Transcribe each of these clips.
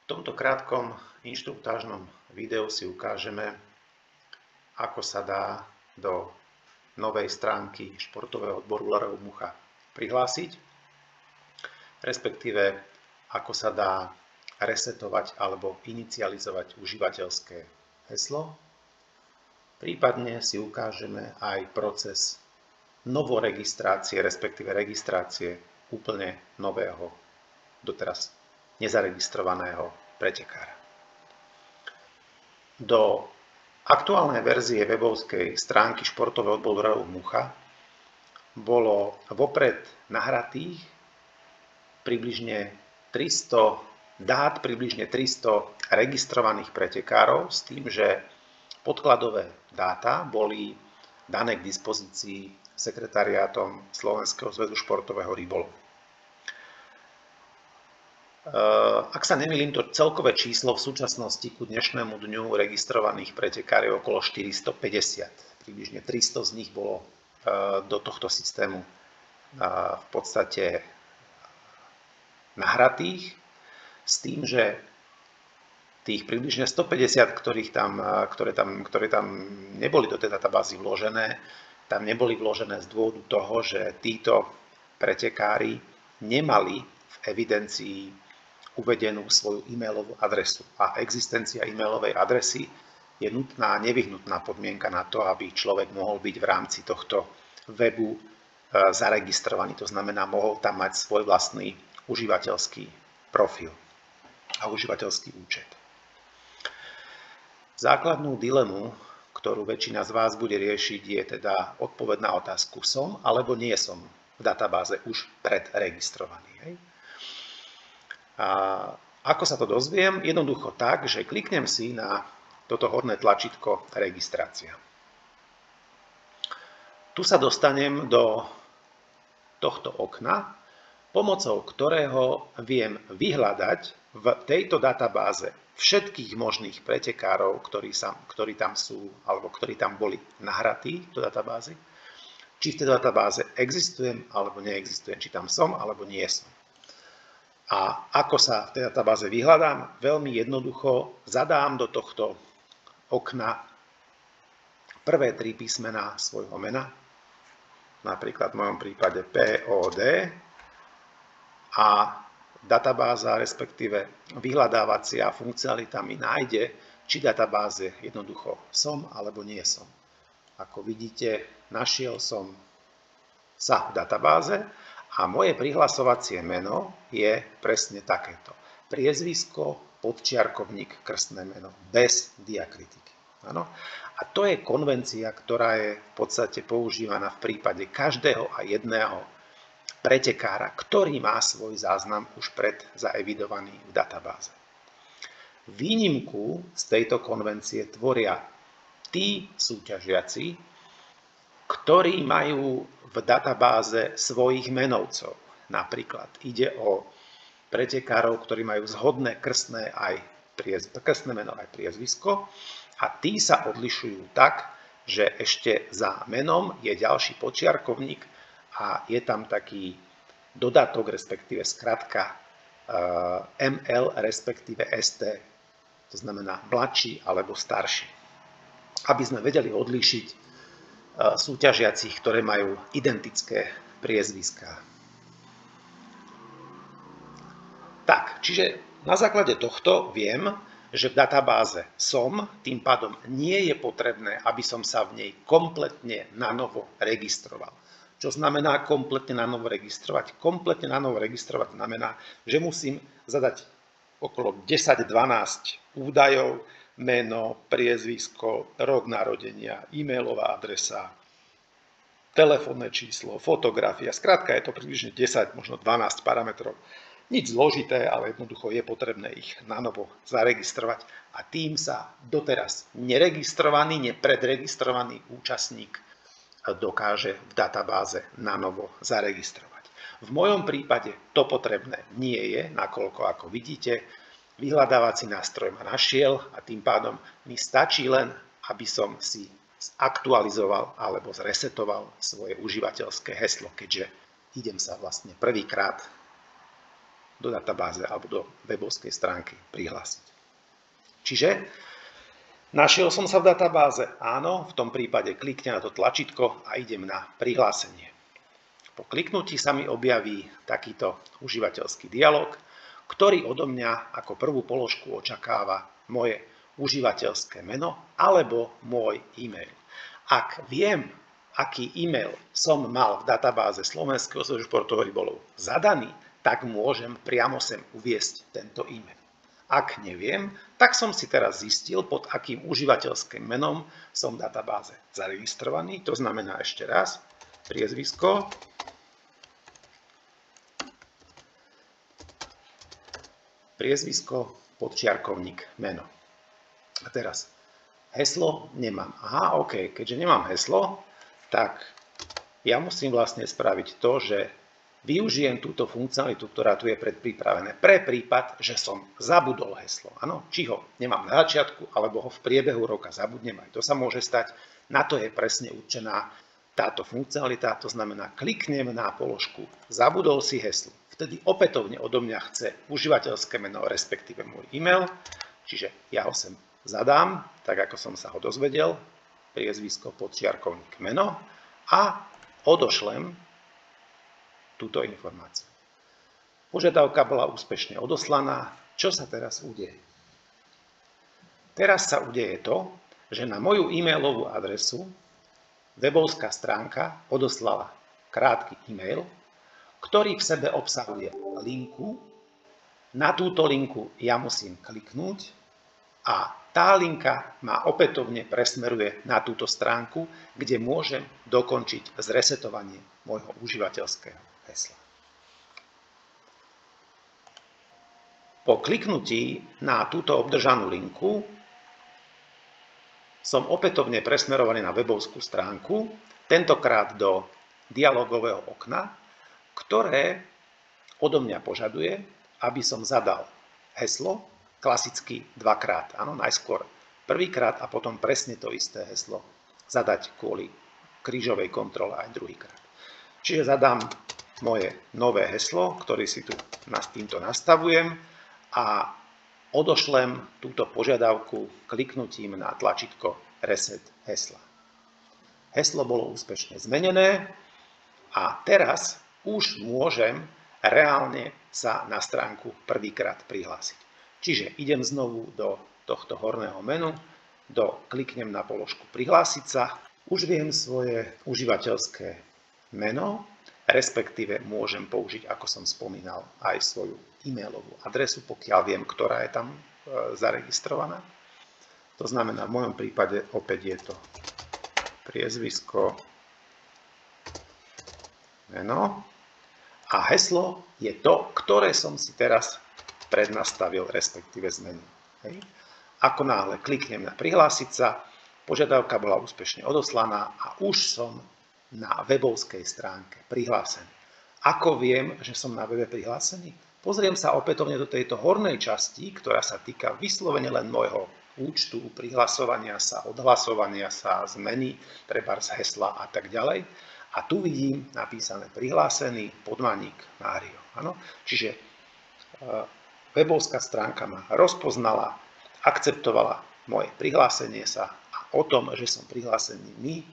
tomto krátkom inštruktážnom videu si ukážeme, ako sa dá do novej stránky športového odboru Lareho Mucha prihlásiť, respektíve ako sa dá resetovať alebo inicializovať užívateľské heslo. Prípadne si ukážeme aj proces novoregistrácie, respektíve registrácie úplne nového, doteraz nezaregistrovaného pretekára. Do aktuálnej verzie webovskej stránky športového odboru Lareho Mucha bolo vopred nahratých približne 300 dát, približne 300 registrovaných pretekárov s tým, že podkladové dáta boli dané k dispozícii sekretariátom Slovenského zväzu športového rybolovu. Ak sa nemýlim, to celkové číslo v súčasnosti ku dnešnému dňu registrovaných pretekárov je okolo 450. Približne 300 z nich bolo do tohto systému v podstate nahratých, s tým, že tých približne 150, ktoré tam neboli do tej databázy vložené, tam neboli vložené z dôvodu toho, že títo pretekári nemali v evidencii uvedenú svoju e-mailovú adresu. A existencia e-mailovej adresy je nutná, nevyhnutná podmienka na to, aby človek mohol byť v rámci tohto webu zaregistrovaný. To znamená, mohol tam mať svoj vlastný užívateľský profil a užívateľský účet. Základnú dilemu, ktorú väčšina z vás bude riešiť, je teda odpoveď na otázku: som alebo nie som v databáze už predregistrovaný. Hej? A ako sa to dozviem? Jednoducho tak, že kliknem si na toto horné tlačítko registrácia. Tu sa dostanem do tohto okna, pomocou ktorého viem vyhľadať v tejto databáze všetkých možných pretekárov, ktorí tam sú alebo ktorí tam boli nahratí do databázy, či v tej databáze existujem alebo neexistujem, či tam som alebo nie som. A ako sa v tej databáze vyhľadám? Veľmi jednoducho zadám do tohto okna prvé 3 písmená svojho mena, napríklad v mojom prípade POD, a databáza, respektíve vyhľadávacia funkcionalita mi nájde, či v databáze jednoducho som alebo nie som. Ako vidíte, našiel som sa v databáze a moje prihlasovacie meno je presne takéto. Priezvisko, podčiarkovník, krstné meno, bez diakritiky. Áno? A to je konvencia, ktorá je v podstate používaná v prípade každého a jedného pretekára, ktorý má svoj záznam už zaevidovaný v databáze. Výnimku z tejto konvencie tvoria tí súťažiaci, ktorí majú v databáze svojich menovcov. Napríklad ide o pretekárov, ktorí majú zhodné krstné meno aj priezvisko, a tí sa odlišujú tak, že ešte za menom je ďalší podčiarkovník a je tam taký dodatok, respektíve skratka ML, respektíve ST, to znamená mladší alebo starší. Aby sme vedeli odlíšiť súťažiacich, ktoré majú identické priezviská. Tak, čiže na základe tohto viem, že v databáze som, tým pádom nie je potrebné, aby som sa v nej kompletne nanovo registroval. Čo znamená kompletne nanovo registrovať? Kompletne nanovo registrovať znamená, že musím zadať okolo 10-12 údajov, meno, priezvisko, rok narodenia, e-mailová adresa, telefónne číslo, fotografia. Skrátka je to približne 10, možno 12 parametrov. Nič zložité, ale jednoducho je potrebné ich nanovo zaregistrovať. A tým sa doteraz neregistrovaný, nepredregistrovaný účastník dokáže v databáze nanovo zaregistrovať. V mojom prípade to potrebné nie je, nakoľko, ako vidíte, vyhľadávací nástroj ma našiel a tým pádom mi stačí len, aby som si zaktualizoval alebo zresetoval svoje užívateľské heslo, keďže idem sa vlastne prvýkrát do databáze alebo do webovskej stránky prihlásiť. Čiže našiel som sa v databáze, áno, v tom prípade kliknem na to tlačítko a idem na prihlásenie. Po kliknutí sa mi objaví takýto užívateľský dialog, ktorý odo mňa ako prvú položku očakáva moje užívateľské meno alebo môj e-mail. Ak viem, aký e-mail som mal v databáze Slovenského zväzu športových rybolov zadaný, tak môžem priamo sem uviesť tento e-mail. Ak neviem, tak som si teraz zistil, pod akým užívateľským menom som v databáze zaregistrovaný. To znamená ešte raz priezvisko, podčiarkovník, meno. A teraz heslo nemám. Aha, OK, keďže nemám heslo, tak ja musím vlastne spraviť to, že využijem túto funkcionalitu, ktorá tu je predpripravená pre prípad, že som zabudol heslo. Áno, či ho nemám na začiatku, alebo ho v priebehu roka zabudnem, aj to sa môže stať. Na to je presne určená táto funkcionalita, to znamená, kliknem na položku zabudol si heslo. Vtedy opätovne odo mňa chce užívateľské meno, respektíve môj e-mail, čiže ja ho sem zadám, tak ako som sa ho dozvedel, priezvisko, podčiarkovník, meno a odošlem túto informáciu. Požiadavka bola úspešne odoslaná. Čo sa teraz udeje? Teraz sa udeje to, že na moju e-mailovú adresu webovská stránka odoslala krátky e-mail, ktorý v sebe obsahuje linku. Na túto linku ja musím kliknúť a tá linka ma opätovne presmeruje na túto stránku, kde môžem dokončiť zresetovanie môjho užívateľského hesla. Po kliknutí na túto obdržanú linku som opätovne presmerovaný na webovskú stránku, tentokrát do dialogového okna, ktoré odo mňa požaduje, aby som zadal heslo, klasicky dvakrát, áno, najskôr prvýkrát a potom presne to isté heslo zadať kvôli krížovej kontrole aj druhýkrát. Čiže zadám moje nové heslo, ktoré si tu týmto nastavujem a odošlem túto požiadavku kliknutím na tlačítko Reset hesla. Heslo bolo úspešne zmenené a teraz už môžem reálne sa na stránku prvýkrát prihlásiť. Čiže idem znovu do tohto horného menu, kliknem na položku prihlásiť sa, už viem svoje užívateľské meno, respektíve môžem použiť, ako som spomínal, aj svoju e-mailovú adresu, pokiaľ viem, ktorá je tam zaregistrovaná. To znamená, v mojom prípade opäť je to priezvisko, meno a heslo je to, ktoré som si teraz prednastavil, respektíve zmenil. Hej. Ako náhle kliknem na prihlásiť sa, požiadavka bola úspešne odoslaná a už som na webovskej stránke prihlásený. Ako viem, že som na webe prihlásený? Pozriem sa opätovne do tejto hornej časti, ktorá sa týka vyslovene len môjho účtu, prihlasovania sa, odhlasovania sa, zmeny, trebárs hesla a tak ďalej. A tu vidím napísané prihlásený podmaník Mário. Áno? Čiže webovská stránka ma rozpoznala, akceptovala moje prihlásenie sa a o tom, že som prihlásený, mi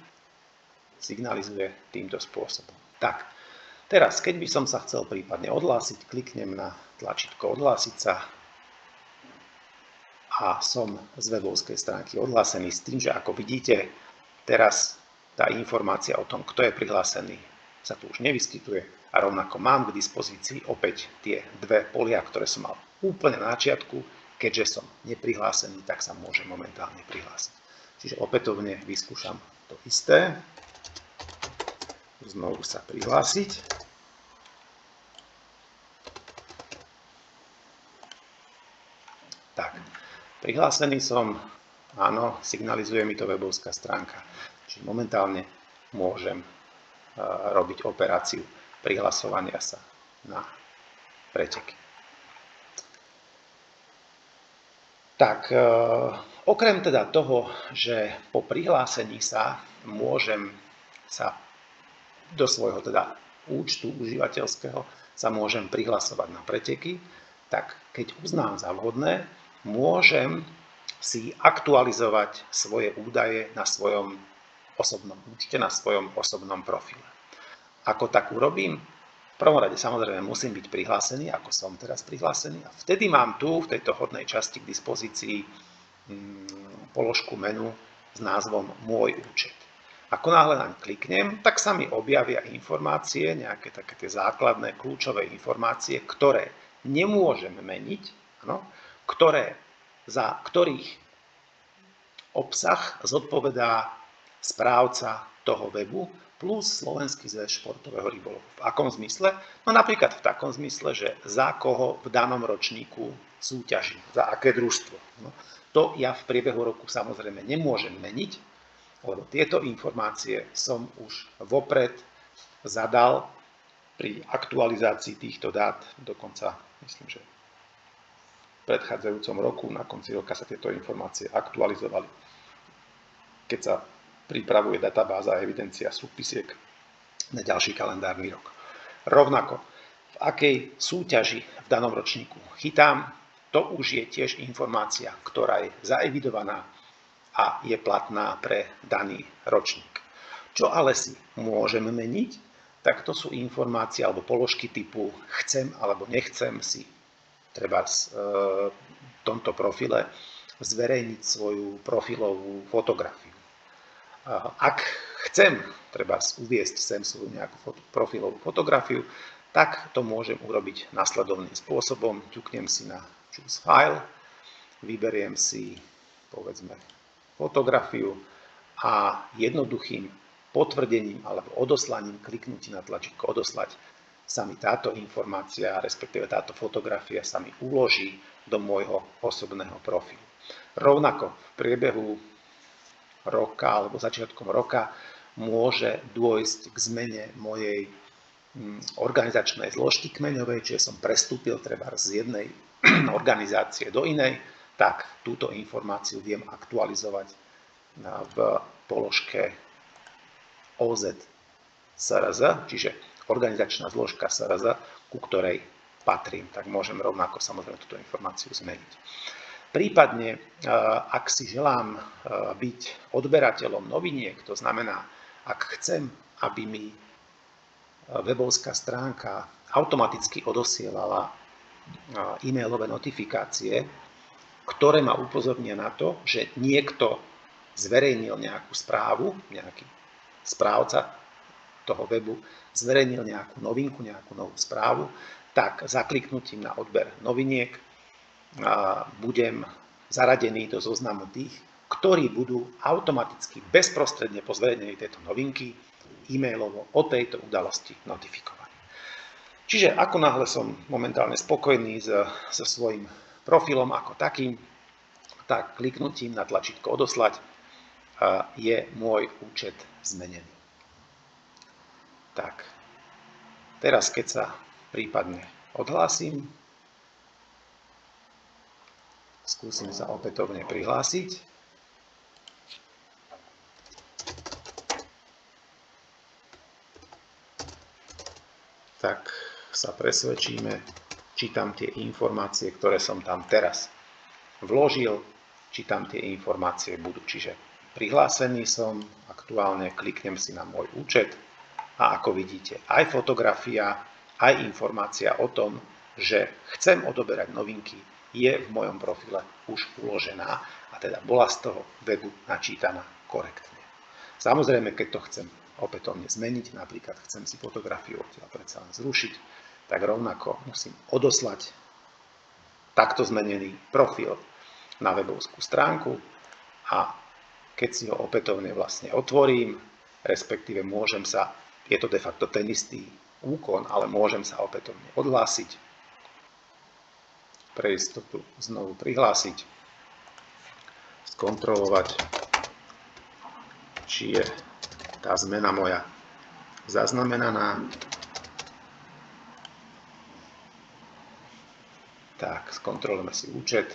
signalizuje týmto spôsobom. Tak, teraz, keď by som sa chcel prípadne odhlásiť, kliknem na tlačítko odhlásiť sa a som z webovskej stránky odhlásený s tým, že ako vidíte, teraz tá informácia o tom, kto je prihlásený, sa tu už nevyskytuje a rovnako mám k dispozícii opäť tie dve polia, ktoré som mal úplne na začiatku. Keďže som neprihlásený, tak sa môžem momentálne prihlásiť. Čiže opätovne vyskúšam to isté. Znovu sa prihlásiť. Tak, prihlásený som, áno, signalizuje mi to webovská stránka. Čiže momentálne môžem robiť operáciu prihlasovania sa na preteky. Tak, okrem teda toho, že po prihlásení sa môžem sa do svojho teda účtu užívateľského sa môžem prihlasovať na preteky, tak keď uznám za vhodné, môžem si aktualizovať svoje údaje na svojom osobnom účte, na svojom osobnom profile. Ako tak urobím? V prvom rade samozrejme musím byť prihlásený, ako som teraz prihlásený, a vtedy mám tu v tejto hodnej časti k dispozícii položku menu s názvom Môj účet. Ako náhle naň kliknem, tak sa mi objavia informácie, nejaké také tie základné kľúčové informácie, ktoré nemôžem meniť, za ktorých obsah zodpovedá správca toho webu plus Slovenský zväz športového rybolovu. V akom zmysle? No napríklad v takom zmysle, že za koho v danom ročníku súťaží, za aké družstvo. No, to ja v priebehu roku samozrejme nemôžem meniť, lebo tieto informácie som už vopred zadal pri aktualizácii týchto dát, dokonca myslím, že v predchádzajúcom roku, na konci roka sa tieto informácie aktualizovali, keď sa pripravuje databáza a evidencia súpisiek na ďalší kalendárny rok. Rovnako, v akej súťaži v danom ročníku chytám, to už je tiež informácia, ktorá je zaevidovaná a je platná pre daný ročník. Čo ale si môžeme meniť, tak to sú informácie alebo položky typu chcem alebo nechcem si treba v tomto profile zverejniť svoju profilovú fotografiu. Ak chcem treba uviesť sem svoju nejakú profilovú fotografiu, tak to môžem urobiť nasledovným spôsobom. Ťuknem si na Choose File, vyberiem si povedzme fotografiu a jednoduchým potvrdením alebo odoslaním, kliknutím na tlačítko odoslať, sa mi táto informácia, respektíve táto fotografia sa mi uloží do môjho osobného profilu. Rovnako v priebehu roka alebo začiatkom roka môže dôjsť k zmene mojej organizačnej zložky kmeňovej, čiže som prestúpil treba z jednej organizácie do inej, tak túto informáciu viem aktualizovať v položke OZ SRZ, čiže organizačná zložka SRZ, ku ktorej patrím. Tak môžem rovnako samozrejme túto informáciu zmeniť. Prípadne, ak si želám byť odberateľom noviniek, to znamená, ak chcem, aby mi webovská stránka automaticky odosielala e-mailové notifikácie, ktoré ma upozornia na to, že niekto zverejnil nejakú správu, nejaký správca toho webu zverejnil nejakú novinku, nejakú novú správu, tak zakliknutím na odber noviniek budem zaradený do zoznamu tých, ktorí budú automaticky bezprostredne po zverejnení tejto novinky e-mailovo o tejto udalosti notifikovaní. Čiže ako náhle som momentálne spokojný so svojím profilom ako takým, tak kliknutím na tlačítko odoslať je môj účet zmenený. Tak, teraz keď sa prípadne odhlásim, skúsim sa opätovne prihlásiť. Tak sa presvedčíme, či tam tie informácie, ktoré som tam teraz vložil, či tam tie informácie budú. Čiže prihlásený som, aktuálne kliknem si na môj účet a ako vidíte, aj fotografia, aj informácia o tom, že chcem odoberať novinky, je v mojom profile už uložená a teda bola z toho webu načítaná korektne. Samozrejme, keď to chcem opätovne zmeniť, napríklad chcem si fotografiu odtiaľ predsa len zrušiť, tak rovnako musím odoslať takto zmenený profil na webovskú stránku a keď si ho opätovne vlastne otvorím, respektíve je to de facto ten istý úkon, ale môžem sa opätovne odhlásiť, pre istotu znovu prihlásiť, skontrolovať, či je tá zmena moja zaznamenaná. Tak, skontrolujeme si účet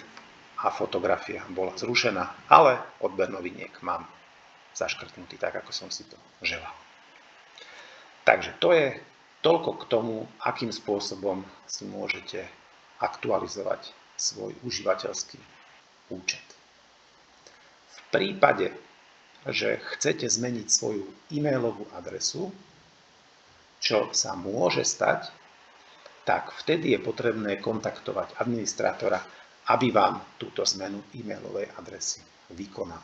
a fotografia bola zrušená, ale odber noviniek mám zaškrtnutý tak, ako som si to želal. Takže to je Toľko k tomu, akým spôsobom si môžete aktualizovať svoj užívateľský účet. V prípade, že chcete zmeniť svoju e-mailovú adresu, čo sa môže stať, tak vtedy je potrebné kontaktovať administrátora, aby vám túto zmenu e-mailovej adresy vykonal.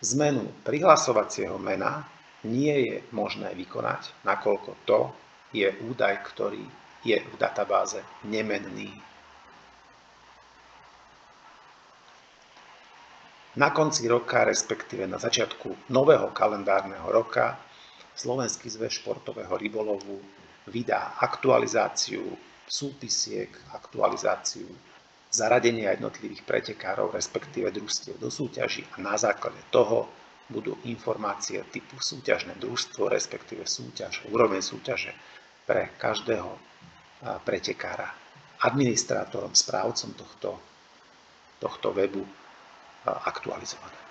Zmenu prihlasovacieho mena nie je možné vykonať, nakoľko to je údaj, ktorý je v databáze nemenný. Na konci roka, respektíve na začiatku nového kalendárneho roka, Slovenský zväz športového rybolovu vydá aktualizáciu súpisiek, aktualizáciu zaradenia jednotlivých pretekárov, respektíve družstiev do súťaží a na základe toho budú informácie typu súťažné družstvo, respektíve súťaž, úroveň súťaže pre každého pretekára. Administrátorom, správcom tohto webu aktualizované.